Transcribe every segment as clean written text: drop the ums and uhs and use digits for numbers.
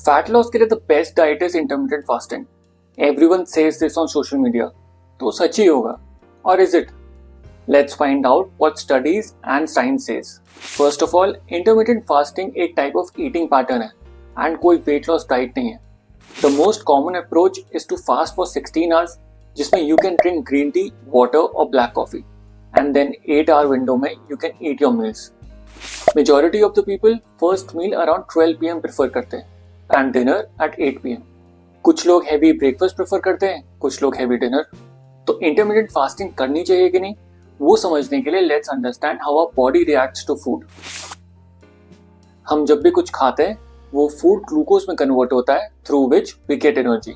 Fat loss के लिए the best diet is intermittent fasting. Everyone says this on social media. तो सच ही होगा, और is it? Let's find out what studies and science says. First of all, intermittent fasting एक type of eating pattern है and कोई weight loss diet नहीं है. The most common approach is to fast for 16 hours जिसमें you can drink green tea, water or black coffee and then 8-hour window में you can eat your meals. Majority of the people first meal around 12 PM prefer करते हैं and dinner at 8 PM. कुछ लोग heavy breakfast prefer करते हैं, कुछ लोग heavy dinner. तो intermittent fasting करनी चाहिए कि नहीं, वो समझने के लिए let's understand how our body reacts to food. हम जब भी कुछ खाते हैं वो फूड ग्लूकोज में कन्वर्ट होता है through which we get energy.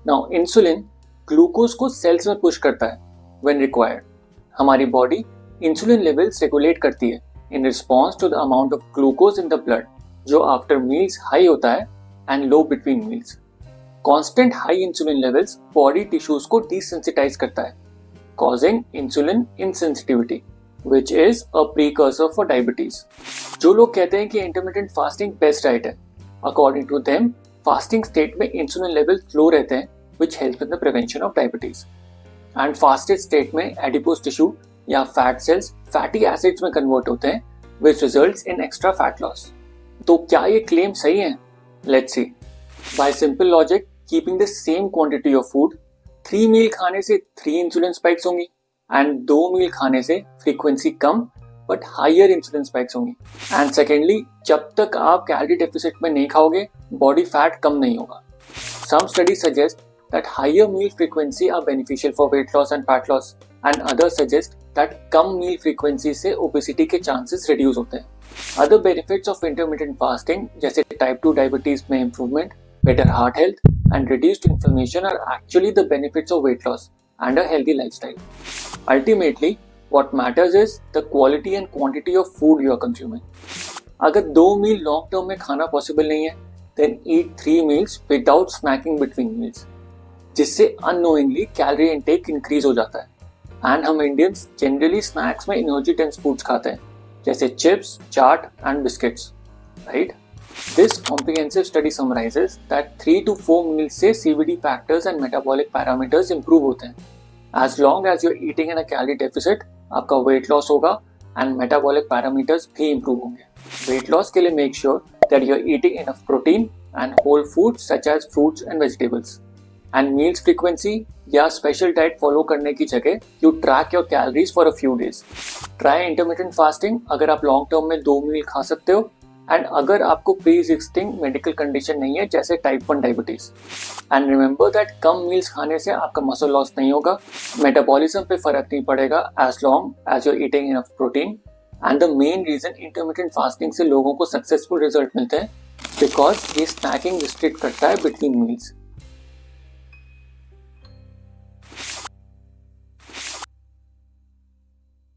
Now insulin glucose को सेल्स में पुश करता है व्हेन रिक्वायर्ड. हमारी बॉडी इंसुलिन लेवल्स रेगुलेट करती है in response to the amount of glucose in the blood जो आफ्टर मील्स हाई होता है and low between meals. Constant high insulin levels body tissues को डिसेंसिटाइज करता है causing insulin insensitivity, which is a precursor for diabetes. जो लोग कहते हैं कि intermittent fasting best diet है, according to them, fasting state में insulin levels low रहते हैं, which helps in the prevention of diabetes. And fasted state में adipose tissue या fat cells fatty acids में convert होते हैं, which results in extra fat loss. तो क्या ये claim सही है? Let's see. By simple logic, keeping the same quantity of food, 3 मील खाने से 3 इंसुलिन स्पाइक्स होंगी एंड 2 मील खाने से फ्रीक्वेंसी कम बट हायर इंसुलिन स्पाइक्स होंगी. एंड सेकेंडली, जब तक आप कैलोरी डेफिसिट में नहीं खाओगे बॉडी फैट कम नहीं होगा. Some studies suggest that higher meal frequency are beneficial for weight loss and fat loss and others suggest that कम मील फ्रीक्वेंसी से ओबेसिटी के चांसेस रिड्यूस होते हैं. Other benefits of intermittent fasting जैसे type 2 diabetes में improvement, better heart health and reduced inflammation are actually the benefits of weight loss and a healthy lifestyle. Ultimately, what matters is the quality and quantity of food you are consuming. अगर 2 मील long term में खाना possible नहीं है, then eat 3 meals without snacking between meals, जिससे unknowingly calorie intake increase हो जाता है. And हम इंडियंस जनरली स्नैक्स में एनर्जी डेंस फूड्स खाते हैं जैसे chips, chaat and biscuits, right? This comprehensive study summarizes that 3 to 4 meals से CVD factors and metabolic parameters improve होते हैं. As long as you're eating in a calorie deficit, आपका weight loss होगा and metabolic parameters भी improve होंगे. Weight loss के लिए make sure that you're eating enough protein and whole foods such as fruits and vegetables. And meals frequency या special diet follow करने की जगह you track your calories for a few days. Try intermittent fasting अगर आप long term में 2 मील खा सकते हो एंड अगर आपको प्री एग्जिस्टिंग मेडिकल कंडीशन नहीं है जैसे type 1 diabetes. And remember that come meals खाने से आपका मसल लॉस नहीं होगा, मेटाबॉलिज्म पे फर्क नहीं पड़ेगा as long as you are eating enough protein. And the main reason intermittent fasting से लोगों को सक्सेसफुल रिजल्ट मिलते हैं बिकॉज ये स्नैकिंग रिस्ट्रिक्ट करता है बिटवीन मील्स.